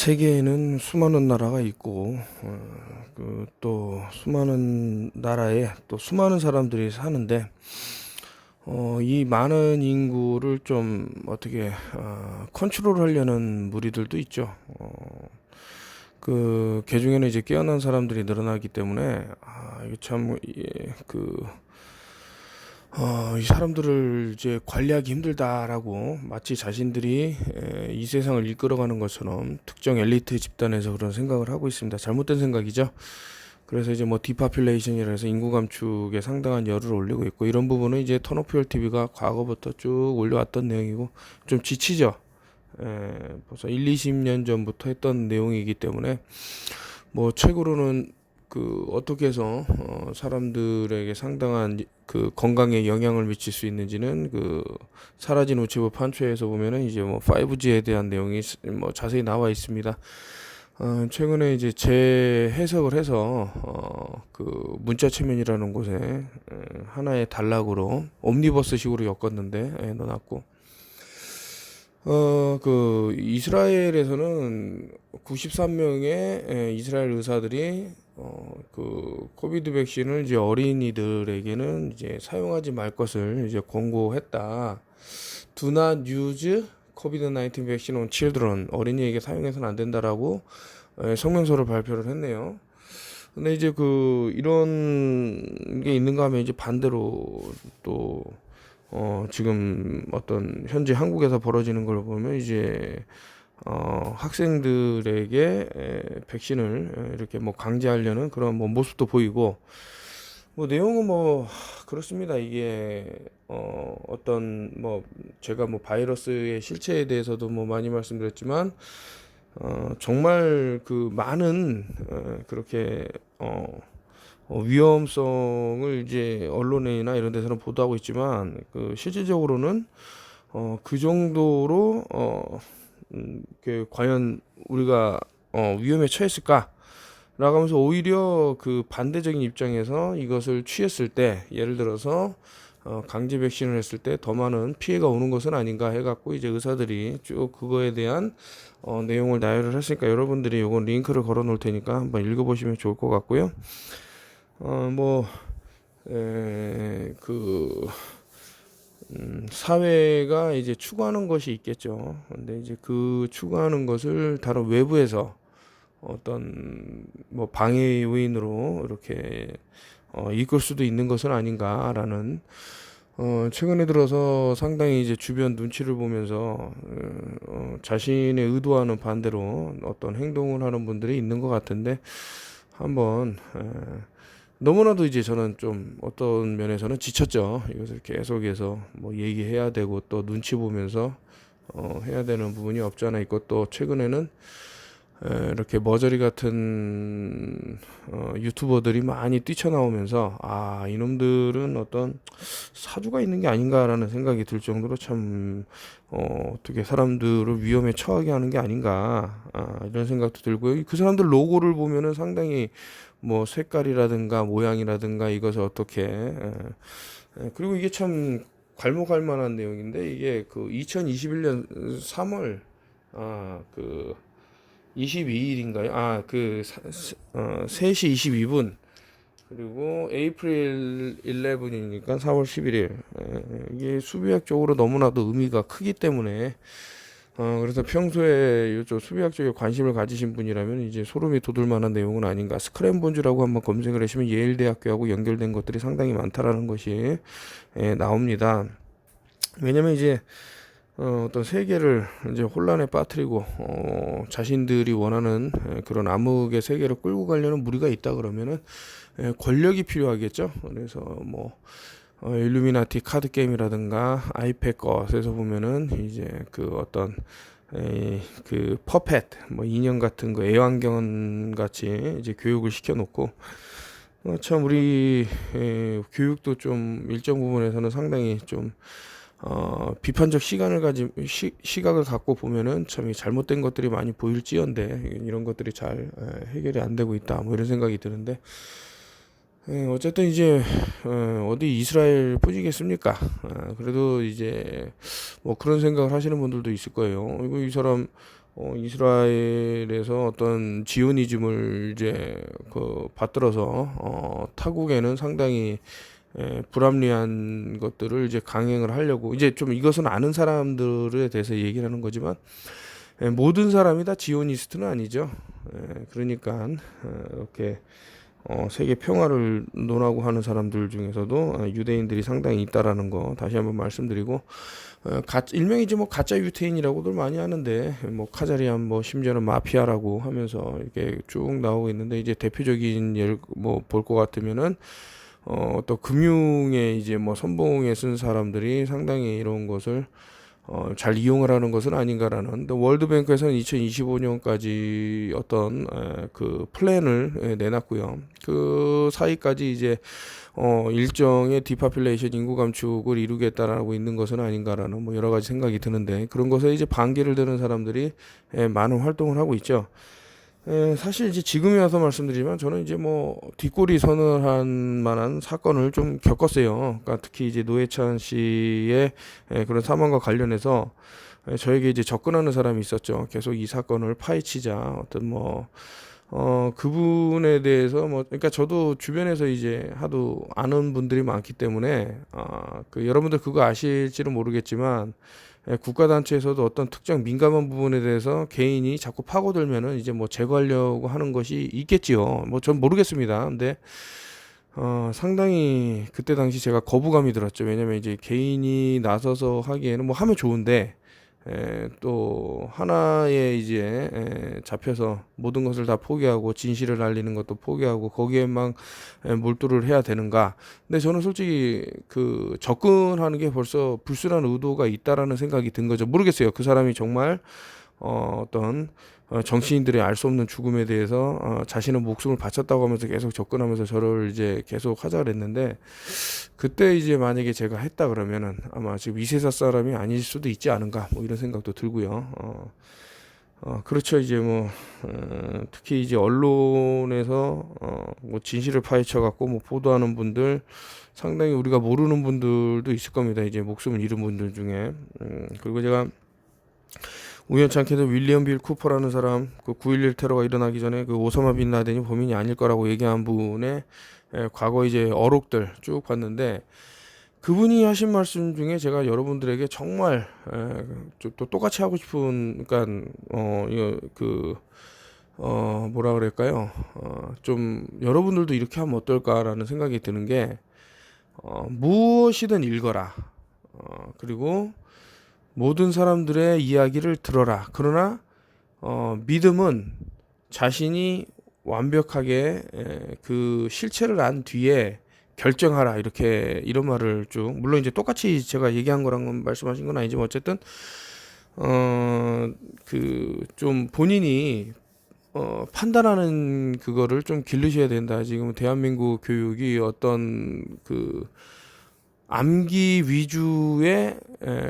세계에는 수많은 나라가 있고, 또 수많은 나라에 또 수많은 사람들이 사는데, 이 많은 인구를 좀 어떻게 컨트롤하려는 무리들도 있죠. 그 중에는 이제 깨어난 사람들이 늘어나기 때문에 이게 참 이 사람들을 이제 관리하기 힘들다라고 마치 자신들이 이 세상을 이끌어가는 것처럼 특정 엘리트 집단에서 그런 생각을 하고 있습니다. 잘못된 생각이죠. 그래서 이제 뭐 디파퓰레이션이라 해서 인구 감축에 상당한 열을 올리고 있고, 이런 부분은 이제 턴오피얼 TV가 과거부터 쭉 올려왔던 내용이고 좀 지치죠. 벌써 1, 20년 전부터 했던 내용이기 때문에 뭐 책으로는 어떻게 해서 사람들에게 상당한 그 건강에 영향을 미칠 수 있는지는 사라진 우체부 판초에서 보면은 이제 뭐 5G에 대한 내용이 뭐 자세히 나와 있습니다. 최근에 이제 재해석을 해서 문자체면이라는 곳에 하나의 단락으로 옴니버스식으로 엮었는데 넣어놨고, 이스라엘에서는 93명의 이스라엘 의사들이 코비드 백신을 이제 어린이들에게는 이제 사용하지 말 것을 이제 권고했다. Do not use COVID-19 vaccine on children. 어린이에게 사용해서는 안 된다라고 성명서를 발표를 했네요. 근데 이제 이런 게 있는가 하면 이제 반대로 또 지금 어떤 현재 한국에서 벌어지는 걸 보면 이제 학생들에게 백신을 이렇게 뭐 강제하려는 그런 뭐 모습도 보이고, 뭐 내용은 뭐 그렇습니다. 이게 어떤 뭐 제가 뭐 바이러스의 실체에 대해서도 뭐 많이 말씀드렸지만 정말 많은 그렇게 위험성을 이제 언론이나 이런 데서는 보도하고 있지만 실질적으로는 그 정도로 과연 우리가 위험에 처했을까? 라고 하면서 오히려 반대적인 입장에서 이것을 취했을 때, 예를 들어서 강제 백신을 했을 때 더 많은 피해가 오는 것은 아닌가 해갖고 이제 의사들이 쭉 그거에 대한 내용을 나열을 했으니까 여러분들이 요건 링크를 걸어 놓을 테니까 한번 읽어보시면 좋을 것 같고요. 사회가 이제 추구하는 것이 있겠죠. 근데 이제 추구하는 것을 다른 외부에서 어떤 뭐 방해 요인으로 이렇게 이끌 수도 있는 것은 아닌가라는, 최근에 들어서 상당히 이제 주변 눈치를 보면서 자신의 의도와는 반대로 어떤 행동을 하는 분들이 있는 것 같은데, 한번 너무나도 이제 저는 좀 어떤 면에서는 지쳤죠. 이것을 계속해서 뭐 얘기해야 되고 또 눈치 보면서 해야 되는 부분이 없지 않아 있고, 또 최근에는 이렇게 머저리 같은 유튜버들이 많이 뛰쳐나오면서 이놈들은 어떤 사주가 있는 게 아닌가라는 생각이 들 정도로 참 어떻게 사람들을 위험에 처하게 하는 게 아닌가, 이런 생각도 들고요. 그 사람들 로고를 보면은 상당히 뭐 색깔이라든가 모양이라든가 이것을 어떻게 그리고 이게 참 괄목할 만한 내용인데, 이게 2021년 3월 22일인가요? 3시 22분. 그리고 에이프릴 11이니까 4월 11일. 이게 수비학적으로 너무나도 의미가 크기 때문에 그래서 평소에 이쪽 수비학 쪽에 관심을 가지신 분이라면 이제 소름이 돋을 만한 내용은 아닌가. 스크램본즈라고 한번 검색을 하시면 예일대학교하고 연결된 것들이 상당히 많다라는 것이 나옵니다. 왜냐면 이제 어떤 세계를 이제 혼란에 빠뜨리고 자신들이 원하는 그런 암흑의 세계로 끌고 가려는 무리가 있다 그러면은 권력이 필요하겠죠. 그래서 뭐 일루미나티 카드 게임이라든가 아이패드 것에서 보면은 이제 어떤 퍼펫 뭐 인형 같은 거 애완견 같이 이제 교육을 시켜놓고, 참 우리 교육도 좀 일정 부분에서는 상당히 좀 비판적 시각을 갖고 보면은 참 잘못된 것들이 많이 보일지언데 이런 것들이 잘 해결이 안 되고 있다, 뭐 이런 생각이 드는데, 어쨌든 이제 어디 이스라엘 뿌리겠습니까? 그래도 이제 뭐 그런 생각을 하시는 분들도 있을 거예요. 이거 이 사람 이스라엘에서 어떤 지오니즘을 이제 받들어서 타국에는 상당히 불합리한 것들을 이제 강행을 하려고 이제 좀 이것은 아는 사람들에 대해서 얘기를 하는 거지만 모든 사람이 다 지오니스트는 아니죠. 그러니까 이렇게 세계 평화를 논하고 하는 사람들 중에서도 유대인들이 상당히 있다라는 거 다시 한번 말씀드리고 일명이 이제 뭐 가짜 유태인이라고들 많이 하는데 뭐 카자리안 뭐 심지어는 마피아라고 하면서 이렇게 쭉 나오고 있는데 이제 대표적인 예를 뭐 볼 것 같으면은 또 금융에 이제 뭐 선봉에 쓴 사람들이 상당히 이런 것을 잘 이용을 하는 것은 아닌가라는. 월드뱅크에서는 2025년까지 어떤 그 플랜을 내놨고요. 그 사이까지 이제 일정의 디파퓰레이션 인구 감축을 이루겠다라고 있는 것은 아닌가라는 뭐 여러 가지 생각이 드는데 그런 것에 이제 반기를 드는 사람들이 많은 활동을 하고 있죠. 사실 이제 지금에 와서 말씀드리면 저는 이제 뭐 뒷골이 서늘한 만한 사건을 좀 겪었어요. 그러니까 특히 이제 노회찬 씨의 그런 사망과 관련해서 저에게 이제 접근하는 사람이 있었죠. 계속 이 사건을 파헤치자 어떤 뭐 그분에 대해서 뭐 그러니까 저도 주변에서 이제 하도 아는 분들이 많기 때문에 그 여러분들 그거 아실지는 모르겠지만 국가단체에서도 어떤 특정 민감한 부분에 대해서 개인이 자꾸 파고들면은 이제 뭐 제거하려고 하는 것이 있겠지요. 뭐 전 모르겠습니다. 근데 상당히 그때 당시 제가 거부감이 들었죠. 왜냐면 이제 개인이 나서서 하기에는 뭐 하면 좋은데 또 하나에 이제 잡혀서 모든 것을 다 포기하고 진실을 알리는 것도 포기하고 거기에만 몰두를 해야 되는가? 근데 저는 솔직히 그 접근하는 게 벌써 불순한 의도가 있다라는 생각이 든 거죠. 모르겠어요. 그 사람이 정말 어떤 정치인들이 알 수 없는 죽음에 대해서 자신의 목숨을 바쳤다고 하면서 계속 접근하면서 저를 이제 계속 하자 그랬는데 그때 이제 만약에 제가 했다 그러면은 아마 지금 이 세상 사람이 아닐 수도 있지 않은가 뭐 이런 생각도 들고요. 그렇죠. 이제 뭐 특히 이제 언론에서 뭐 진실을 파헤쳐 갖고 뭐 보도하는 분들 상당히 우리가 모르는 분들도 있을 겁니다. 이제 목숨을 잃은 분들 중에 그리고 제가 우연찮게도 윌리엄 빌 쿠퍼라는 사람 그 9.11 테러가 일어나기 전에 그 오사마 빈 라덴이 범인이 아닐 거라고 얘기한 분의 과거 이제 어록들 쭉 봤는데 그분이 하신 말씀 중에 제가 여러분들에게 정말 또 똑같이 하고 싶은 그러니까 이거 뭐라 그럴까요? 좀 여러분들도 이렇게 하면 어떨까라는 생각이 드는 게 무엇이든 읽어라. 그리고 모든 사람들의 이야기를 들어라. 그러나 믿음은 자신이 완벽하게 그 실체를 안 뒤에 결정하라. 이렇게 이런 말을 쭉 물론 이제 똑같이 제가 얘기한 거랑 말씀하신 건 아니지만 어쨌든 그 좀 본인이 판단하는 그거를 좀 기르셔야 된다. 지금 대한민국 교육이 어떤 그 암기 위주의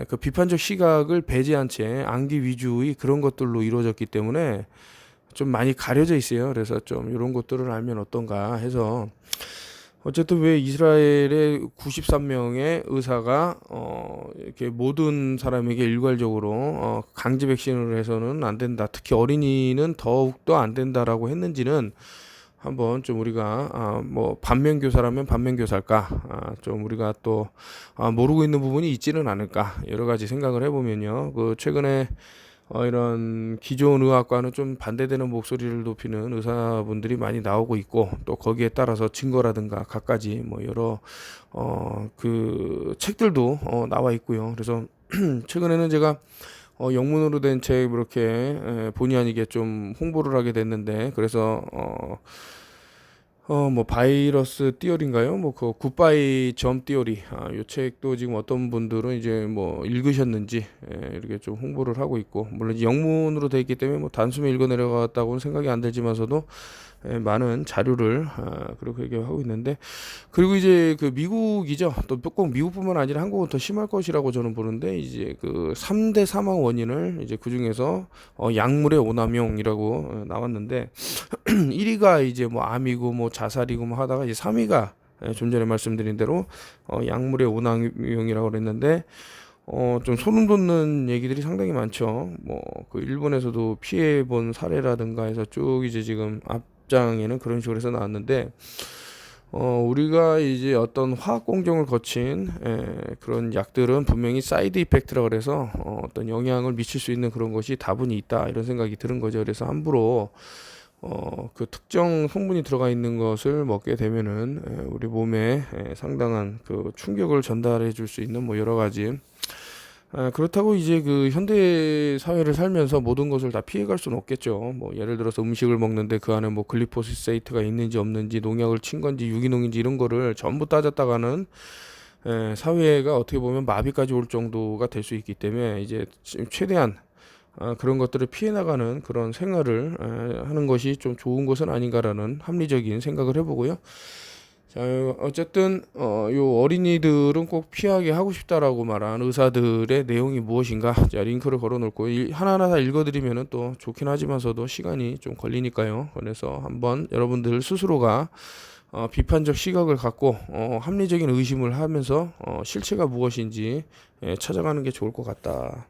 그 비판적 시각을 배제한 채 암기 위주의 그런 것들로 이루어졌기 때문에 좀 많이 가려져 있어요. 그래서 좀 이런 것들을 알면 어떤가 해서 어쨌든 왜 이스라엘의 93명의 의사가 이렇게 모든 사람에게 일괄적으로 강제 백신을 해서는 안 된다. 특히 어린이는 더욱더 안 된다라고 했는지는 한번 좀 우리가 뭐 반면교사라면 반면교사일까 좀 우리가 또 모르고 있는 부분이 있지는 않을까 여러 가지 생각을 해보면요. 그 최근에 이런 기존 의학과는 좀 반대되는 목소리를 높이는 의사분들이 많이 나오고 있고 또 거기에 따라서 증거라든가 갖가지 뭐 여러 그 책들도 나와 있고요. 그래서 최근에는 제가 영문으로 된 책 이렇게 본의 아니게 좀 홍보를 하게 됐는데 그래서 뭐 바이러스 띠어리인가요? 뭐 그 굿바이 점 띠어리 요 책도 지금 어떤 분들은 이제 뭐 읽으셨는지 이렇게 좀 홍보를 하고 있고 물론 이제 영문으로 돼 있기 때문에 뭐 단숨에 읽어 내려갔다고는 생각이 안 들지만서도 많은 자료를 그렇게 얘기하고 있는데 그리고 이제 그 미국이죠. 또 꼭 미국뿐만 아니라 한국은 더 심할 것이라고 저는 보는데 이제 그 3대 사망 원인을 이제 그 중에서 약물의 오남용이라고 나왔는데 1위가 이제 뭐 암이고 뭐 자살이고 뭐 하다가 이제 3위가 좀 전에 말씀드린 대로 약물의 오남용이라고 그랬는데 좀 소름 돋는 얘기들이 상당히 많죠. 뭐 그 일본에서도 피해 본 사례라든가 해서 쭉 이제 지금 앞장에는 그런 식으로 해서 나왔는데, 우리가 이제 어떤 화학 공정을 거친 그런 약들은 분명히 사이드 이펙트라 그래서 어떤 영향을 미칠 수 있는 그런 것이 다분히 있다, 이런 생각이 드는 거죠. 그래서 함부로 그 특정 성분이 들어가 있는 것을 먹게 되면은 우리 몸에 상당한 그 충격을 전달해 줄 수 있는 뭐 여러 가지, 그렇다고 이제 그 현대 사회를 살면서 모든 것을 다 피해갈 수는 없겠죠. 뭐 예를 들어서 음식을 먹는데 그 안에 뭐 글리포시세이트가 있는지 없는지, 농약을 친 건지 유기농인지 이런 거를 전부 따졌다가는 사회가 어떻게 보면 마비까지 올 정도가 될 수 있기 때문에 이제 최대한 그런 것들을 피해 나가는 그런 생활을 하는 것이 좀 좋은 것은 아닌가라는 합리적인 생각을 해보고요. 자, 어쨌든 요 어린이들은 꼭 피하게 하고 싶다라고 말한 의사들의 내용이 무엇인가? 자, 링크를 걸어 놓고 하나하나 다 읽어드리면은 또 좋긴 하지만서도 시간이 좀 걸리니까요. 그래서 한번 여러분들 스스로가 비판적 시각을 갖고 합리적인 의심을 하면서 실체가 무엇인지 찾아가는 게 좋을 것 같다.